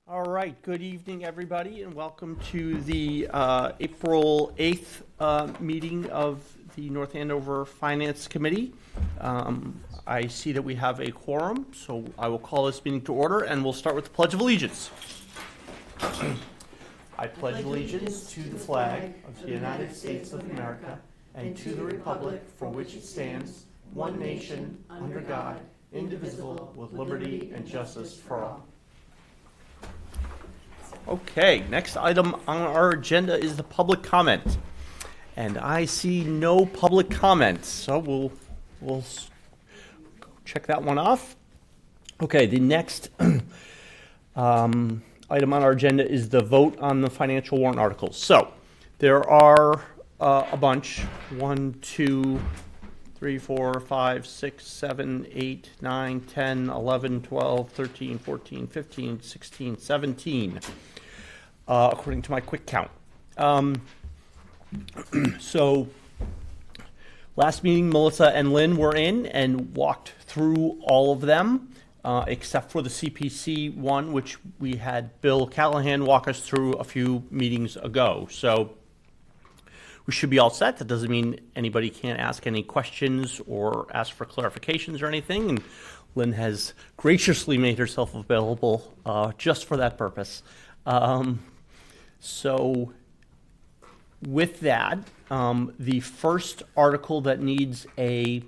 All right, good evening, everybody, and welcome to the April 8th meeting of the North Andover Finance Committee. I see that we have a quorum, so I will call this meeting to order, and we'll start with the Pledge of Allegiance. I pledge allegiance to the flag of the United States of America and to the republic for which it stands, one nation, under God, indivisible, with liberty and justice for all. Okay, next item on our agenda is the public comment. And I see no public comments, so we'll check that one off. Okay, the next item on our agenda is the vote on the financial warrant articles. So there are a bunch, 1, 2, 3, 4, 5, 6, 7, 8, 9, 10, 11, 12, 13, 14, 15, 16, 17. According to my quick count. So last meeting, Melissa and Lynn were in and walked through all of them, except for the CPC one, which we had Bill Callahan walk us through a few meetings ago. So we should be all set. That doesn't mean anybody can't ask any questions or ask for clarifications or anything. And Lynn has graciously made herself available just for that purpose. So with that, the first article that needs a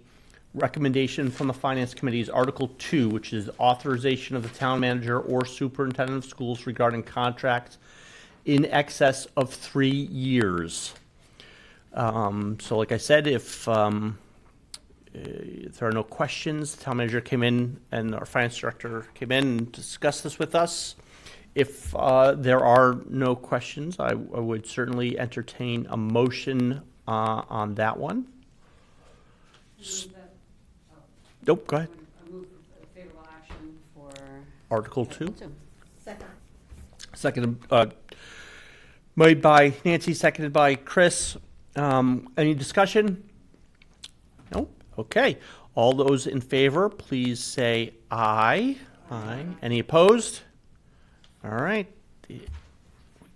recommendation from the Finance Committee is Article 2, which is authorization of the town manager or superintendent of schools regarding contracts in excess of 3 years. So like I said, if there are no questions, the town manager came in and our finance director came in and discussed this with us. If there are no questions, I would certainly entertain a motion on that one. Nope, go ahead. I move favorable action for Article 2. Second. Seconded, made by Nancy, seconded by Chris. Any discussion? Nope. Okay. All those in favor, please say aye. Aye. Any opposed? All right, we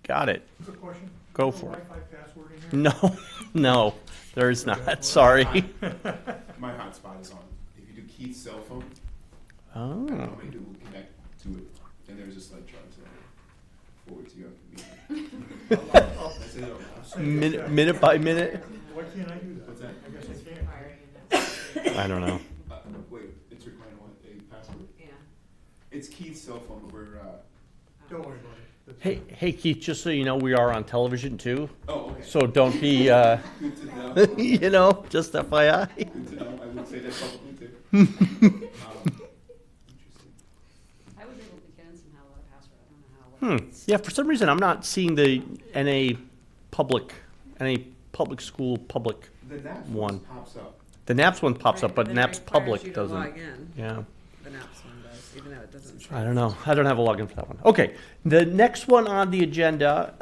got it. Is there a question? Go Is there for a it. Wi-Fi password in here? No, there is not. Sorry. My hotspot is on. If you do Keith's cell phone, I Oh, don't know how many people connect to it. And there's a slide chart to forward to you. I say that out loud. minute by minute. Why can't I do that? What's that? I guess I can. I don't know. Wait, it's requiring what, a password? Yeah. It's Keith's cell phone, but we're, Don't worry about it. That's- Hey Keith, just so you know, we are on television too. oh, okay. So don't be, Good to know. just FYI. Good to know. I would say that publicly too. Interesting. I was able to get in somehow without a password. I don't know how. Yeah, for some reason, I'm not seeing the NA public school public. The NAPS One. one pops up. The NAPS one pops up, but Right, then it NAPS requires public you to doesn't. log in. Yeah. The NAPS one does, even though it doesn't say. I don't know. I don't have a login for that one. Okay, the next one on the agenda,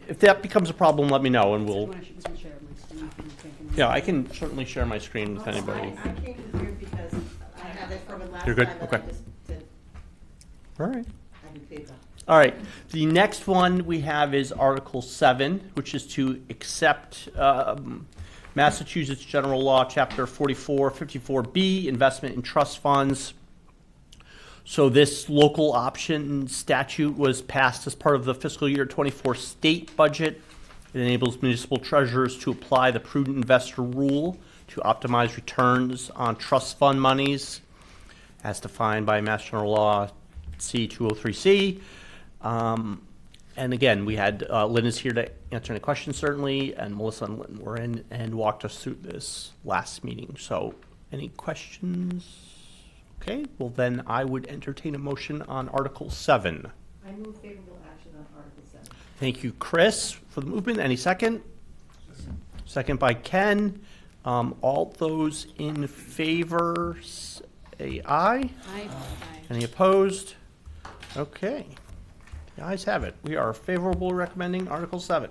if that becomes a problem, let me know and we'll, I should share my screen. yeah, I can certainly share my screen with anybody. I came here because I have it from last You're good? time, but I Okay. just did, All right. I can figure it out. All right, the next one we have is Article 7, which is to accept Massachusetts General Law, Chapter 44, 54B, investment in trust funds. So this local option statute was passed as part of the fiscal year 24 state budget. It enables municipal treasurers to apply the prudent investor rule to optimize returns on trust fund monies as defined by Mass General Law C-203C. And again, we had Lynn is here to answer any questions certainly, and Melissa and Lynn were in and walked us through this last meeting. So any questions? Okay, well then I would entertain a motion on Article 7. I move favorable action on Article 7. Thank you, Chris, for the movement. Any second? Second by Ken. All those in favor say aye. Aye. Any opposed? Okay. The ayes have it. We are favorable recommending Article 7.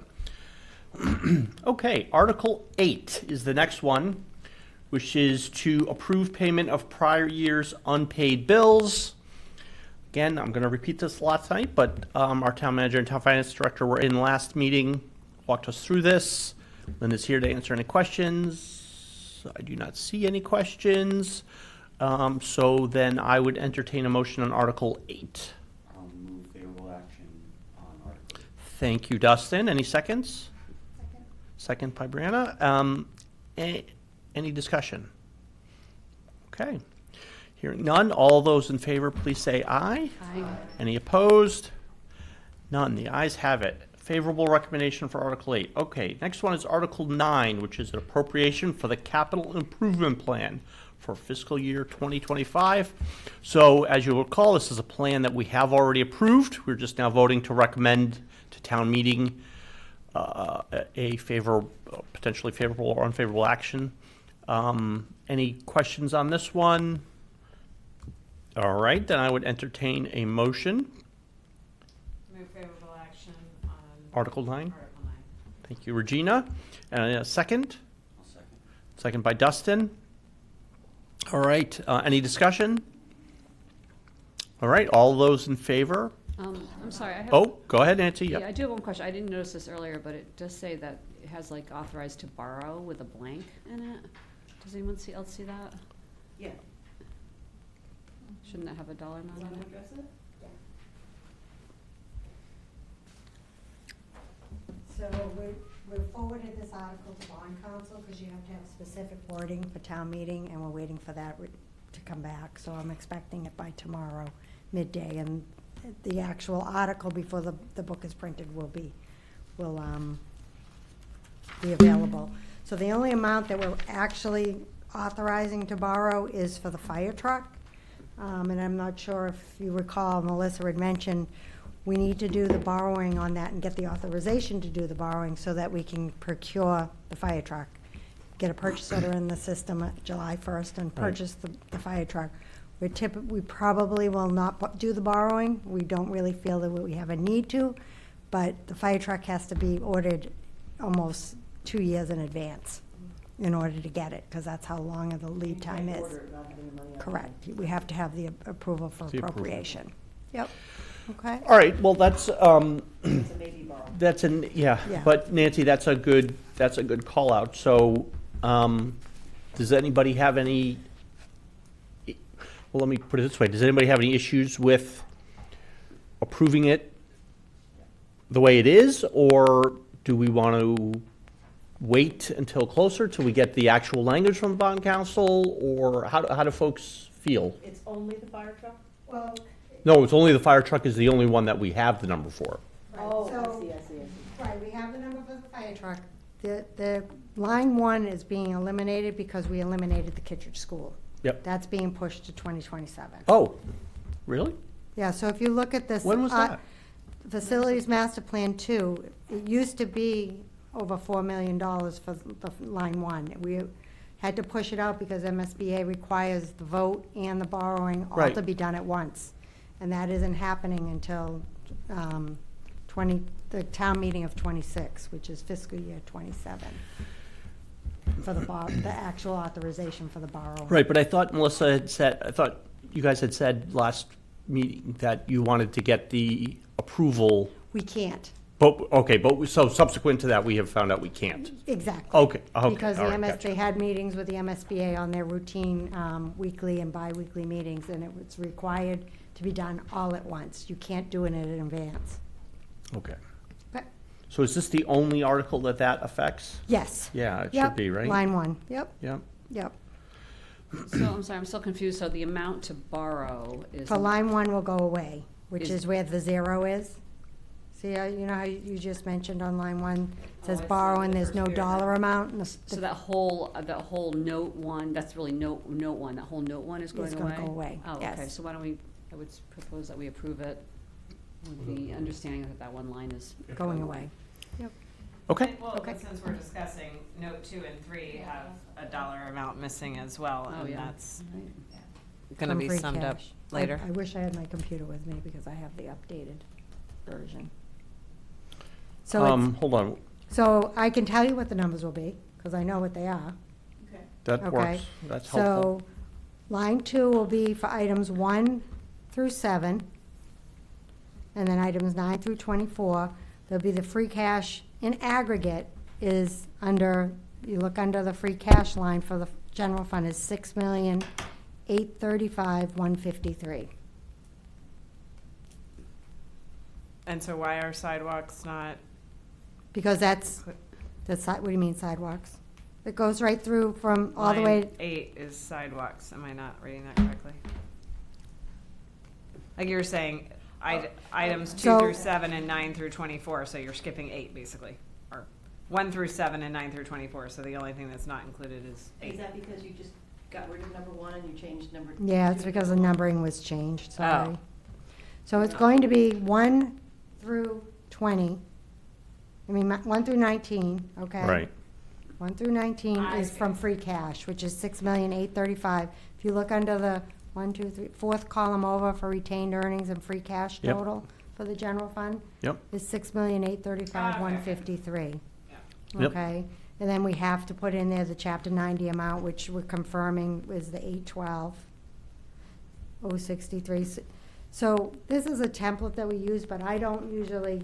Okay, Article 8 is the next one, which is to approve payment of prior year's unpaid bills. Again, I'm going to repeat this a lot tonight, but our town manager and town finance director were in last meeting, walked us through this. Linda's here to answer any questions. I do not see any questions. So then I would entertain a motion on Article 8. I'll move favorable action on Article. Thank you, Dustin. Any seconds? Second by Brianna. Any discussion? Okay. Hearing none, all those in favor, please say aye. Aye. Any opposed? None. The ayes have it. Favorable recommendation for Article 8. Okay, next one is Article 9, which is an appropriation for the capital improvement plan for fiscal year 2025. So as you'll recall, this is a plan that we have already approved. We're just now voting to recommend to town meeting potentially favorable or unfavorable action. Any questions on this one? All right, then I would entertain a motion. Move favorable action on Article 9. Article 9. Thank you, Regina. And a second? I'll second. Second by Dustin. All right, any discussion? All right, all those in favor? I'm sorry, I have. Oh, go ahead, Nancy. Yeah, Yep. I do have one question. I didn't notice this earlier, but it does say that it has like authorized to borrow with a blank in it. Does anyone else see that? Yeah. Shouldn't that have a dollar amount Want on to it? address it? So we forwarded this article to bond council because you have to have specific wording for town meeting, and we're waiting for that to come back. So I'm expecting it by tomorrow midday, and the actual article before the book is printed will be available. So the only amount that we're actually authorizing to borrow is for the fire truck. And I'm not sure if you recall, Melissa had mentioned, we need to do the borrowing on that and get the authorization to do the borrowing so that we can procure the fire truck. Get a purchase order in the system at July 1st and purchase the fire truck. We probably will not do the borrowing. We don't really feel that we have a need to, but the fire truck has to be ordered almost 2 years in advance in order to get it, because that's how long the lead time is. Order it, not having the money up front. Correct. We have to have the approval for The approval. appropriation. Yep. Okay. All right, well, that's, It's a maybe borrow. yeah, Yeah. but Nancy, that's a good call out. So, does anybody have any, well, let me put it this way. Does anybody have any issues with approving it the way it is? Or do we want to wait until closer till we get the actual language from the bond council? Or how do folks feel? It's only the fire truck? Well, No, it's only the fire truck is the only one that we have the number for. Oh, so- I see. right, we have the number for the fire truck. The line 1 is being eliminated because we eliminated the Kittredge School. Yep. That's being pushed to 2027. Oh, really? Yeah, so if you look at this. When was that? Facilities Master Plan 2, it used to be over $4 million for the line 1. We had to push it out because MSBA requires the vote and the borrowing all Right. to be done at once. And that isn't happening until the town meeting of 26, which is fiscal year 27, for the actual authorization for the borrowing. Right, but I thought Melissa had said, I thought you guys had said last meeting that you wanted to get the approval, We can't, but, okay, but, so subsequent to that, we have found out we can't. exactly. Okay, Because all the right, MS, gotcha. they had meetings with the MSBA on their routine weekly and bi-weekly meetings, and it was required to be done all at once. You can't do it in advance. Okay. But, So is this the only article that affects? yes. Yeah, it should Yep, be, right? Line 1, yep, Yeah. yep. So, I'm sorry, I'm still confused. So the amount to borrow is. For line 1 will go away, which Is- is where the 0 is. See, you know how you just mentioned on line 1, it says Oh, I see, borrow and the there's first no paragraph. dollar amount, and So that whole note 1, that's really note 1, that whole note 1 is going It's away? gonna go away, Oh, yes. okay, so why don't we, I would propose that we approve it with the understanding that that one line is. going away. Okay, Well, Okay. but since we're discussing note 2 and 3 have a dollar amount missing as well, Oh, and yeah. that's Right. gonna From be free summed up cash. later. I wish I had my computer with me because I have the updated version. So hold on, so I can tell you what the numbers will be, because I know what they are. that Okay. works, that's helpful. So line 2 will be for items 1 through 7, And then items 9 through 24, there'll be the free cash in aggregate is under, you look under the free cash line for the general fund is $6,835,153. And so why are sidewalks not? Because that's, what do you mean sidewalks? It goes right through from all the way, Line 8 is sidewalks. Am I not reading that correctly? Like you were saying, items 2 So- through 7 and 9 through 24, so you're skipping 8 basically. Or 1 through 7 and 9 through 24, so the only thing that's not included is Is 8. that because you just got rid of number 1 and you changed number 2? yeah, it's because the numbering was changed, sorry. Oh. So it's going to be 1 through 20, 1 through 19, okay? Right. 1 through 19 I is see. from free cash, which is $6,835,000. If you look under the 1, 2, 3, fourth column over for retained earnings and free cash Yep. total for the general fund Yep. is $6,835,153. Yep. Okay? And then we have to put in there the chapter 90 amount, which we're confirming is the 812,063. So this is a template that we use, but I don't usually,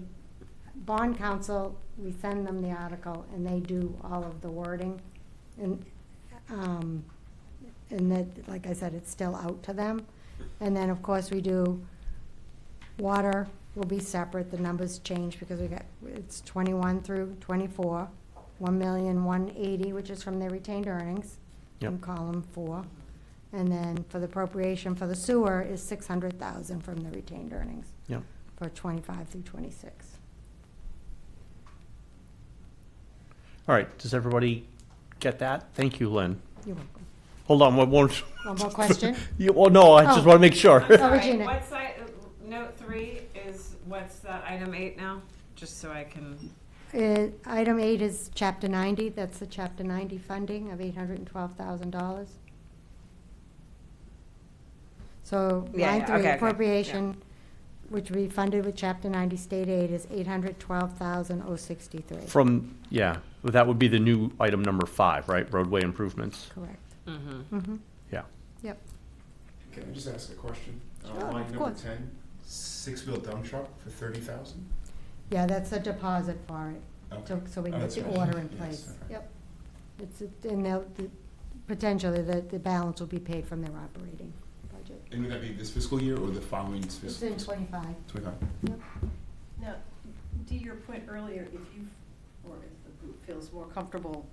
bond counsel, we send them the article and they do all of the wording. And that, like I said, it's still out to them. And then, of course, we do, water will be separate, the numbers change because it's 21 through 24, 1,180,000, which is from their retained earnings in Yep. column 4. And then for the appropriation for the sewer is 600,000 from the retained earnings Yep. for 25 through 26. All right, does everybody get that? Thank you, Lynn. You're welcome. Hold on, one more. One more question? Well, no, I just Oh. want to make sure. I'm sorry, Regina. what side, note 3 is, what's that, item 8 now? Just so I can, Item 8 is chapter 90, that's the chapter 90 funding of $812,000. So Yeah, line yeah, 3 okay, okay, appropriation, which will be funded with chapter 90 state aid is $812,063. From, yeah, well, that would be the new item number 5, right? Roadway improvements. Correct. mm-hmm. Yeah. Yep. Can I just ask a question? Sure, Line of number course. 10, six-wheel dump truck for 30,000? Yeah, that's a deposit for it, so we Oh, can get that's the right. order in Yes, place. okay. Yep. And potentially, the balance will be paid from their operating budget. And would that be this fiscal year or the following It's fiscal? in 25. 25. Now, to your point earlier, if you, or if the group feels more comfortable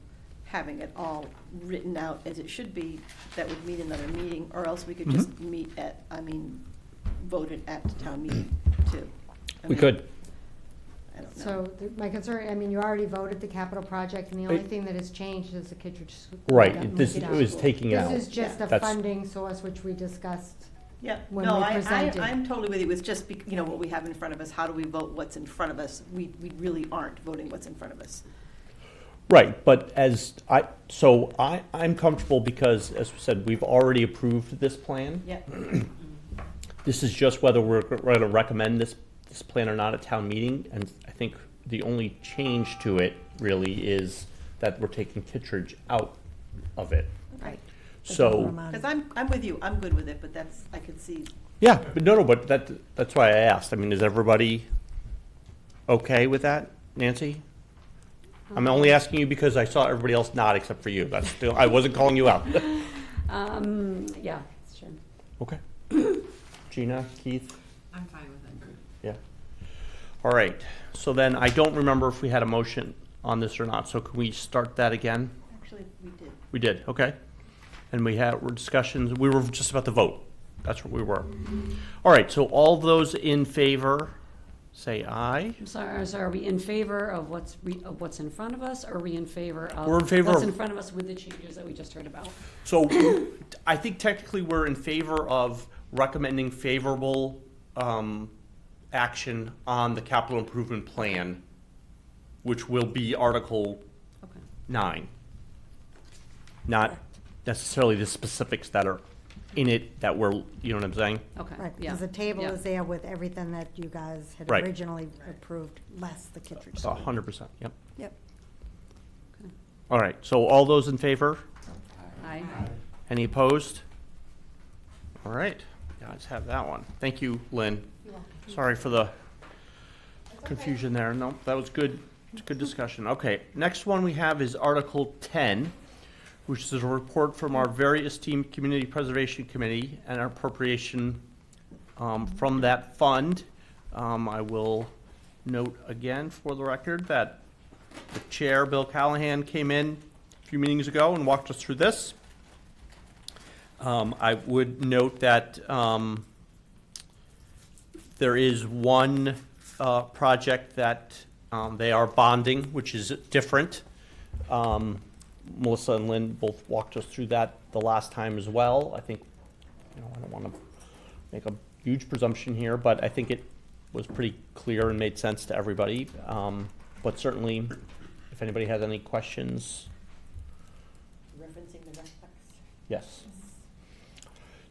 having it all written out as it should be, that would mean another meeting, or else we could just meet at, vote it at town meeting too. We could. I don't know. So my concern, you already voted the capital project, and the only thing that has changed is the Kittredge School. Right, Make it out. was taking it out. This is just a That's- funding source, which we discussed. Yeah, when no, we I, presented. I'm totally with you, it's just, what we have in front of us, how do we vote what's in front of us? We really aren't voting what's in front of us. Right, but I'm comfortable because, as we said, we've already approved this plan. Yeah, This is just whether we're going to recommend this plan or not at town meeting, and I think the only change to it really is that we're taking Kittredge out of it. right. So, Because I'm with you, I'm good with it, but I could see, yeah, but but that's why I asked. Is everybody okay with that, Nancy? I'm only asking you because I saw everybody else nod except for you. That's still, I wasn't calling you out. Yeah, sure. Okay. Gina, Keith? I'm fine with it. Yeah. All right, so then I don't remember if we had a motion on this or not, so can we start that again? actually, we did. We did, okay. And we were discussions, we were just about to vote. That's what we were. All right, so all those in favor, say aye. I'm sorry, so are we in favor of what's in front of us, or are we in favor of? We're in favor What's of- in front of us with the changes that we just heard about? So I think technically we're in favor of recommending favorable action on the capital improvement plan, which will be Article Okay. 9. Not necessarily the specifics that are in it that we're, you know what I'm saying? Okay, Right, yeah. because the table Yeah. is there with everything that you guys had Right. originally approved, less the Kittredge School. 100%, yep. Yep. All right, so all those in favor? Aye. Any opposed? All right, guys have that one. Thank you, Lynn. Sorry for the confusion there. No, that was good. It's good discussion. Okay, next one we have is Article 10, which is a report from our very esteemed Community Preservation Committee and our appropriation from that fund. I will note again for the record that the chair, Bill Callahan, came in a few meetings ago and walked us through this. I would note that there is one project that they are bonding, which is different. Melissa and Lynn both walked us through that the last time as well. I think, I don't want to make a huge presumption here, but I think it was pretty clear and made sense to everybody. But certainly, if anybody has any questions. Referencing the rec parks. Yes.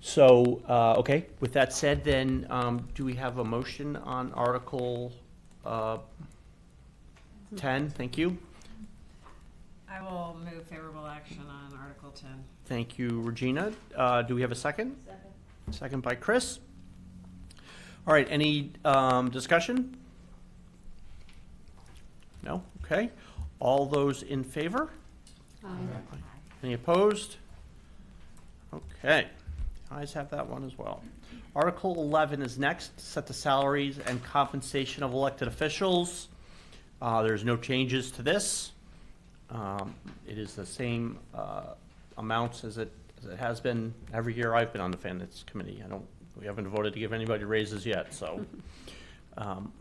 So, okay, with that said, then, do we have a motion on Article 10? Thank you. I will move favorable action on Article 10. Thank you, Regina. Do we have a second? Second. Second by Chris. All right, any discussion? No? Okay. All those in favor? Aye. Any opposed? Okay. The ayes have that one as well. Article 11 is next, set the salaries and compensation of elected officials. There's no changes to this. It is the same amounts as it has been every year I've been on the finance committee. We haven't voted to give anybody raises yet, so. Favorable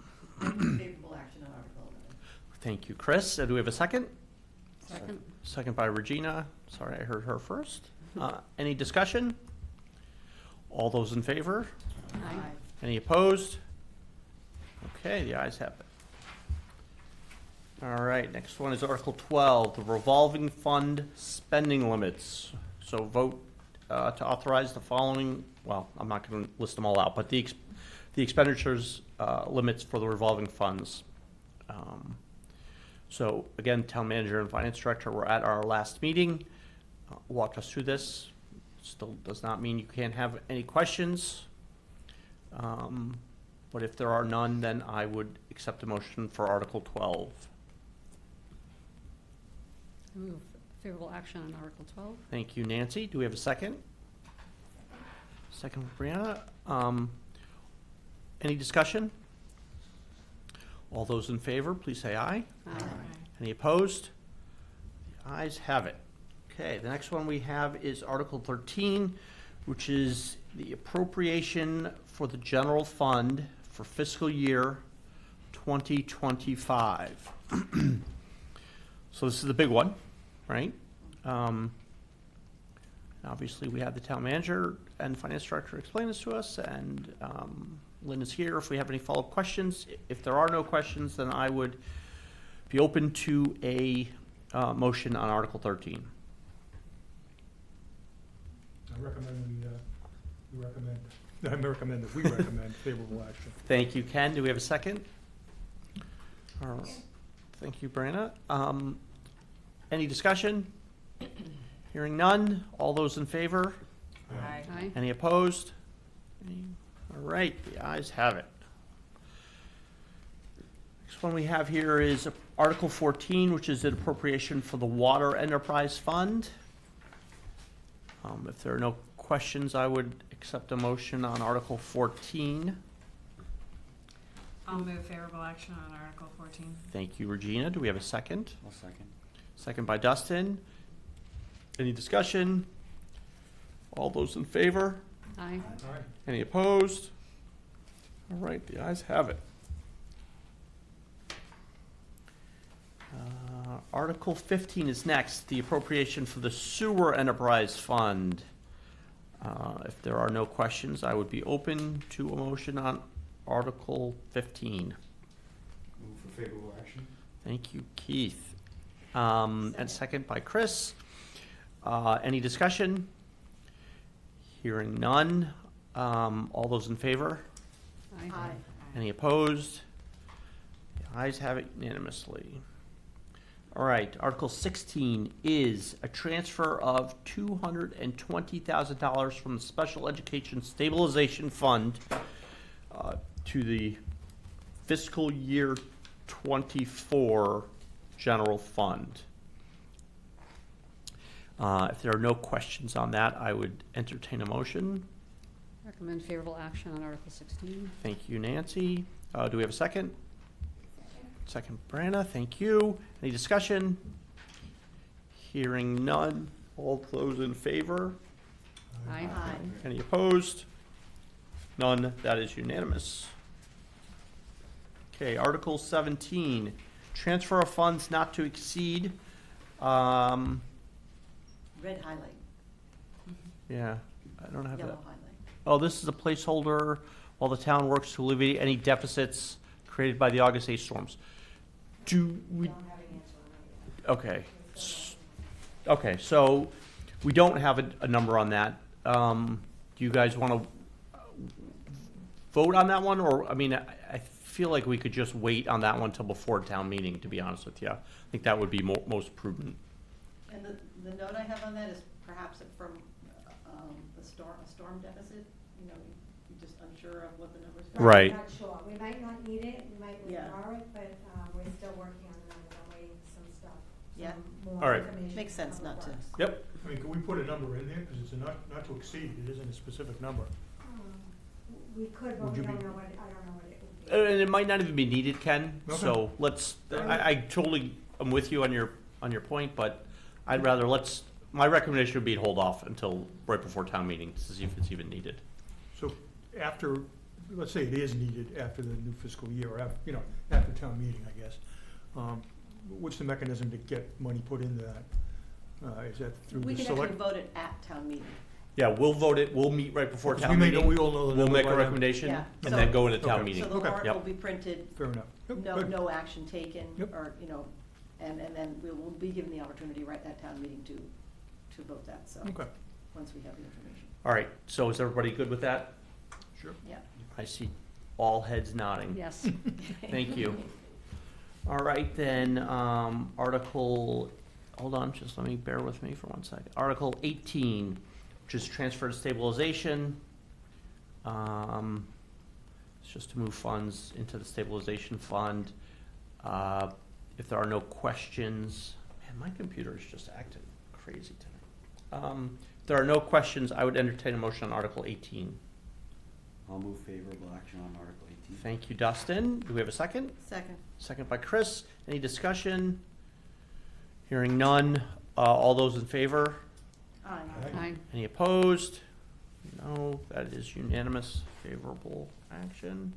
action on Article 11. Thank you, Chris. Do we have a second? Second. Second by Regina. Sorry, I heard her first. Any discussion? All those in favor? Aye. Any opposed? Okay, the ayes have it. All right, next one is Article 12, the revolving fund spending limits. So vote to authorize the following, well, I'm not going to list them all out, but the expenditures limits for the revolving funds. So again, town manager and finance director were at our last meeting, walked us through this. Still does not mean you can't have any questions. But if there are none, then I would accept a motion for Article 12. I move favorable action on Article 12. Thank you, Nancy. Do we have a second? Second, Brianna. Any discussion? All those in favor, please say aye. Aye. Any opposed? The ayes have it. Okay, the next one we have is Article 13, which is the appropriation for the general fund for fiscal year 2025. So this is the big one, right? Obviously, we had the town manager and finance director explain this to us, and Lynn is here if we have any follow-up questions. If there are no questions, then I would be open to a motion on Article 13. I recommend that we recommend favorable action. Thank you, Ken. Do we have a second? Thank you, Brianna. Any discussion? Hearing none. All those in favor? Aye. Aye. Any opposed? All right, the ayes have it. Next one we have here is Article 14, which is an appropriation for the Water Enterprise Fund. If there are no questions, I would accept a motion on Article 14. I'll move favorable action on Article 14. Thank you, Regina. Do we have a second? I'll second. Second by Dustin. Any discussion? All those in favor? Aye. Aye. Any opposed? All right, the ayes have it. Article 15 is next, the appropriation for the Sewer Enterprise Fund. If there are no questions, I would be open to a motion on Article 15. Move for favorable action. Thank you, Keith. And second by Chris. Any discussion? Hearing none. All those in favor? Aye. Any opposed? The ayes have it unanimously. All right, Article 16 is a transfer of $220,000 from the Special Education Stabilization Fund to the fiscal year 24 general fund. If there are no questions on that, I would entertain a motion. Recommend favorable action on Article 16. Thank you, Nancy. Do we have a second? Second, Brianna, thank you. Any discussion? Hearing none. All those in favor? Aye. Any opposed? None. That is unanimous. Okay, Article 17, transfer of funds not to exceed. Red highlight, Yeah, I don't have yellow that. highlight. Oh, this is a placeholder while the town works to alleviate any deficits created by the August 8 storms. Do we? Okay. Okay, so we don't have a number on that. Do you guys want to vote on that one? Or, I mean, I feel like we could just wait on that one till before town meeting, to be honest with you. I think that would be most prudent. And the note I have on that is perhaps from a storm deficit, you know, you're just unsure of what the numbers are. Right. Not sure. We might not need it, we might Yeah. withdraw it, but we're still working on the numbers. I'm waiting for some stuff. Yeah. some more All right. information Makes sense from not to. Works. Yep. I mean, can we put a number in there, because it's a not to exceed, it isn't a specific number. We could, but Would we you don't be- know what, I don't know what it would be. And it might not even be needed, Ken, Okay. so let's, I totally am with you on your point, but I'd rather, my recommendation would be to hold off until right before town meeting to see if it's even needed. So after, let's say it is needed after the new fiscal year, or after, after town meeting, I guess. What's the mechanism to get money put into that? Is that through We the can actually select? vote it at town meeting. Yeah, we'll vote it, we'll meet right before Because town we meeting. all know the We'll number make by a then. recommendation Yeah. and So- then go into town Okay. meeting. So the Okay. warrant Yep. will be printed, Fair enough. Yep, no, good. no action taken, Yep. or, and then we'll be given the opportunity right at town meeting to vote that, so, Okay, once we have the information. All right, so is everybody good with that? sure. Yeah. I see all heads nodding. Yes. Thank you. All right, then, Article, hold on, just let me, bear with me for 1 second. Article 18, which is transfer to stabilization. It's just to move funds into the stabilization fund. If there are no questions, man, my computer is just acting crazy tonight. If there are no questions, I would entertain a motion on Article 18. I'll move favorable action on Article 18. Thank you, Dustin. Do we have a second? Second. Second by Chris. Any discussion? Hearing none. All those in favor? Aye. Aye. Any opposed? No, that is unanimous, favorable action.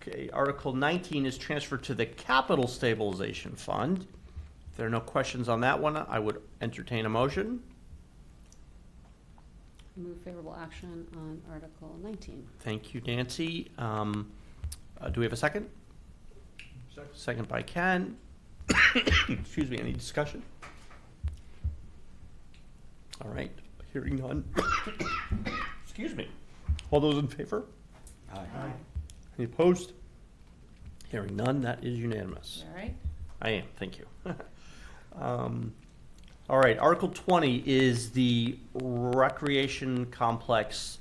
Okay, Article 19 is transferred to the Capital Stabilization Fund. If there are no questions on that one, I would entertain a motion. Move favorable action on Article 19. Thank you, Nancy. Do we have a second? Second. Second by Ken. Excuse me, any discussion? All right, hearing none. Excuse me. All those in favor? Aye. Aye. Any opposed? Hearing none, that is unanimous. All right. I am, thank you. All right, Article 20 is the recreation complex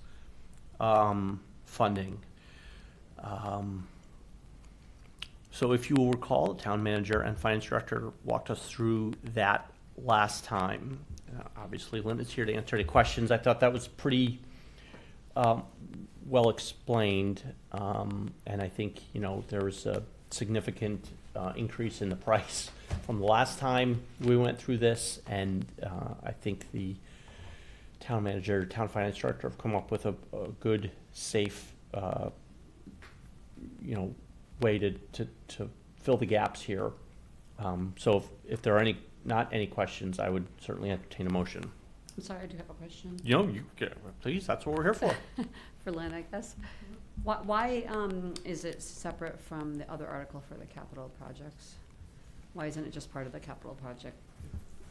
funding. So if you will recall, the town manager and finance director walked us through that last time. Obviously, Lynn is here to answer any questions. I thought that was pretty well explained. And I think, there was a significant increase in the price from the last time we went through this. And I think the town manager, town finance director have come up with a good, safe, way to fill the gaps here. So if there are not any questions, I would certainly entertain a motion. I'm sorry, I do have a question Please, that's what we're here for. for Lynn, I guess. Why is it separate from the other article for the capital projects? Why isn't it just part of the capital project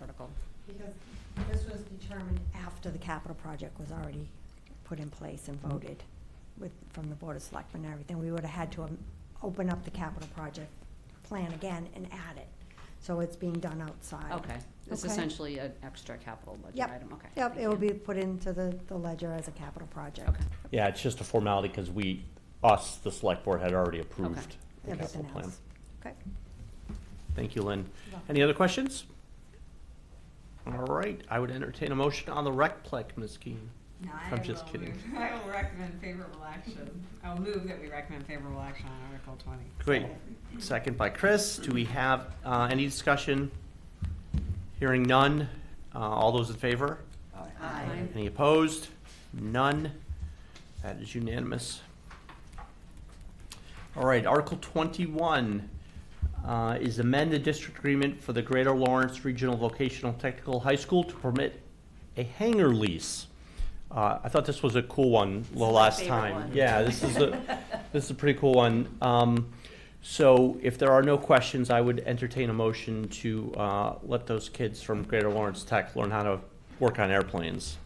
article? Because this was determined after the capital project was already put in place and voted from the Board of Selectmen and everything. We would have had to open up the capital project plan again and add it. So it's being done outside. Okay, it's Okay. essentially an extra capital budget Yep. item, okay. Yep, thank it will you. be put into the ledger as a capital project. Okay, Yeah, it's just a formality because the select board had already approved the everything capital plan. else. Okay. Thank you, Lynn. Any other questions? All right, I would entertain a motion on the rec plec, Ms. Keen. No, I'm just kidding. I will recommend favorable action. I'll move that we recommend favorable action on Article 20. Great. Second by Chris. Do we have any discussion? Hearing none. All those in favor? Aye. Any opposed? None. That is unanimous. All right, Article 21 is amend the district agreement for the Greater Lawrence Regional Vocational Technical High School to permit a hangar lease. I thought this was a cool one the is my last favorite time. one. Yeah, this is a pretty cool one. So if there are no questions, I would entertain a motion to let those kids from Greater Lawrence Tech learn how to work on airplanes.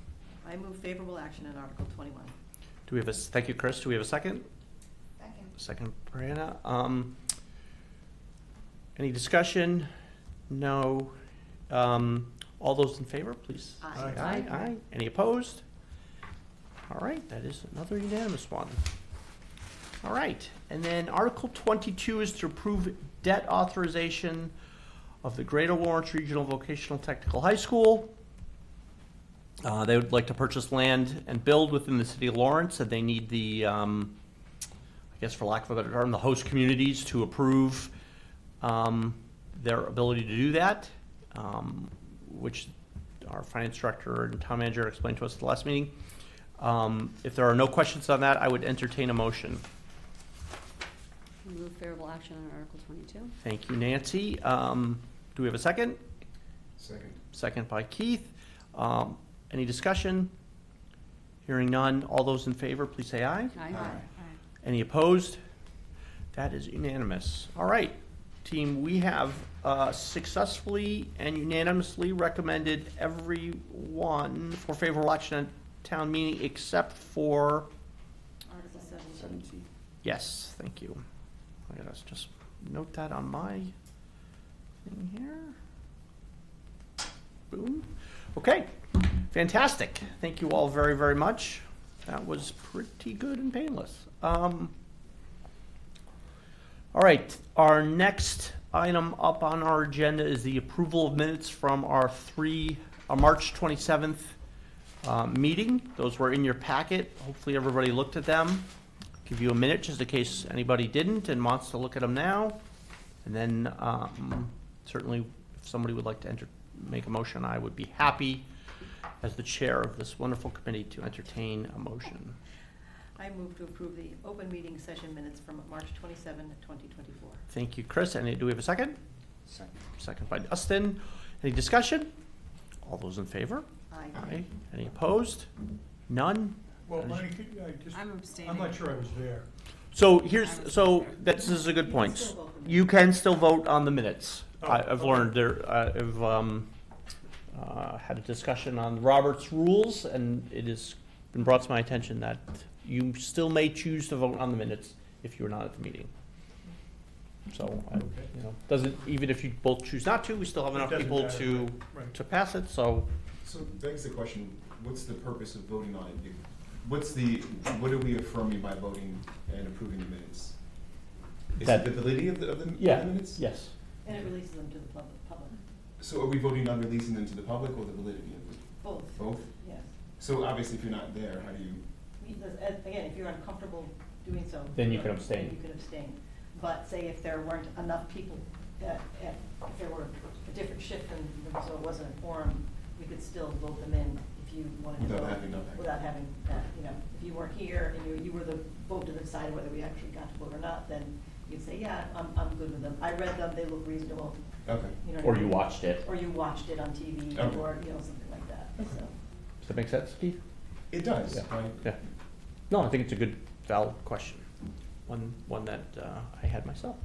I move favorable action on Article 21. Do we have thank you, Chris. Do we have a second? Second. Second, Brianna. Any discussion? No. All those in favor, please. Aye. Say aye. Aye. Any opposed? All right, that is another unanimous one. All right, and then Article 22 is to approve debt authorization of the Greater Lawrence Regional Vocational Technical High School. They would like to purchase land and build within the city of Lawrence, and they need the, I guess for lack of a better term, the host communities to approve their ability to do that, which our finance director and town manager explained to us at the last meeting. If there are no questions on that, I would entertain a motion. Move favorable action on Article 22. Thank you, Nancy. Do we have a second? Second. Second by Keith. Any discussion? Hearing none. All those in favor, please say aye. Aye. Any opposed? That is unanimous. All right, team, we have successfully and unanimously recommended everyone for favorable action at town meeting except for, Article 17. 17. yes, thank you. I gotta just note that on my thing here. Boom. Okay, fantastic. Thank you all very, very much. That was pretty good and painless. All right, our next item up on our agenda is the approval of minutes from our March 27th meeting. Those were in your packet. Hopefully everybody looked at them. Give you a minute just in case anybody didn't and wants to look at them now. And then certainly if somebody would like to make a motion, I would be happy as the chair of this wonderful committee to entertain a motion. I move to approve the open meeting session minutes from March 27, 2024. Thank you, Chris. And do we have a second? Second. Second by Dustin. Any discussion? All those in favor? Aye. Aye. Any opposed? None? Well, That is- I'm abstaining. I'm not sure I was there. So this is a good point. still vote for You can still vote on the minutes. Oh, I've okay. learned there, I've had a discussion on Robert's rules, and it has been brought to my attention that you still may choose to vote on the minutes if you're not at the meeting. So, doesn't, even if you both choose not to, we still have It enough doesn't people matter, to right. pass it, so. So begs the question, what's the purpose of voting on it? What are we affirming by voting and approving the minutes? Is That- it the validity of the Yeah, minutes? yes. And it releases them to the public. So are we voting on releasing them to the public or the validity of it? Both, Both? yes. So obviously, if you're not there, how do you? Again, if you're uncomfortable doing so. Then you can abstain. then you can abstain. But say if there weren't enough people, if there were a different shift and so it wasn't a quorum, we could still vote them in if you wanted to vote. Without having that, if you weren't here and you were the vote to decide whether we actually got to vote or not, then you'd say, yeah, I'm good with them. I read them, they look reasonable. Okay. You know what Or I you mean? watched it. Or you watched it on TV, Okay. or, something like that, so. Does that make sense, Keith? It does, Yeah. right? Yeah. No, I think it's a good, valid question. One that I had myself.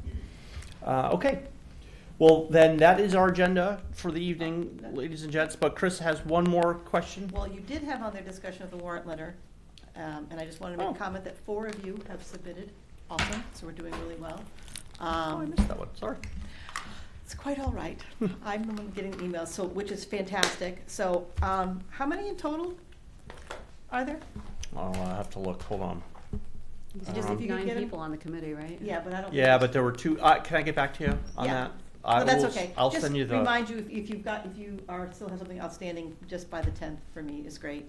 Okay. Well, then that is our agenda for the evening, ladies and gents. But Chris has one more question. Well, you did have on their discussion of the warrant letter, and I just wanted to make Oh. a comment that 4 of you have submitted. Awesome, so we're doing really well. Oh, I missed that one. Sorry. It's quite all right. I'm the one getting emails, which is fantastic. So, how many in total are there? I'll have to look. Hold on. Just if you could Nine get 'em- people on the committee, right? Yeah, but I don't. Yeah, but there were two, can I get back to you on Yeah. that? No, I that's will- okay. I'll send you the. Just remind you, if you are, still have something outstanding, just by the 10th for me is great.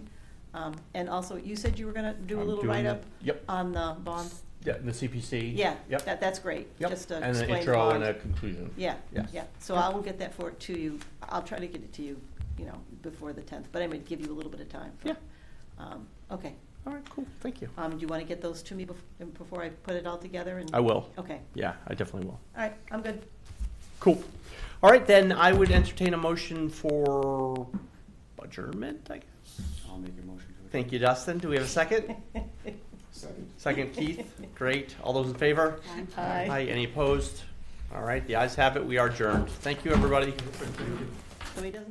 And also, you said you were gonna do a I'm little doing the- write-up Yep, on the bond? yeah, the CPC. Yeah, Yep, that's great, yep. just to And an explain the intro and bond. a conclusion. Yeah, Yes. yeah, so I will get that for, to you, I'll try to get it to you, before the 10th, but I'm gonna give you a little bit of time. Yeah. Okay, All right, cool, thank you. do you wanna get those to me before I put it all together and? I will. Okay, Yeah, I definitely will. all right, I'm good. Cool. All right, then I would entertain a motion for adjournment, I guess. I'll make a motion to adjourn. Thank you, Dustin. Do we have a second? Second. Second, Keith. Great. All those in favor? Aye. Any opposed? All right, the ayes have it. We are adjourned. Thank you, everybody. So he doesn't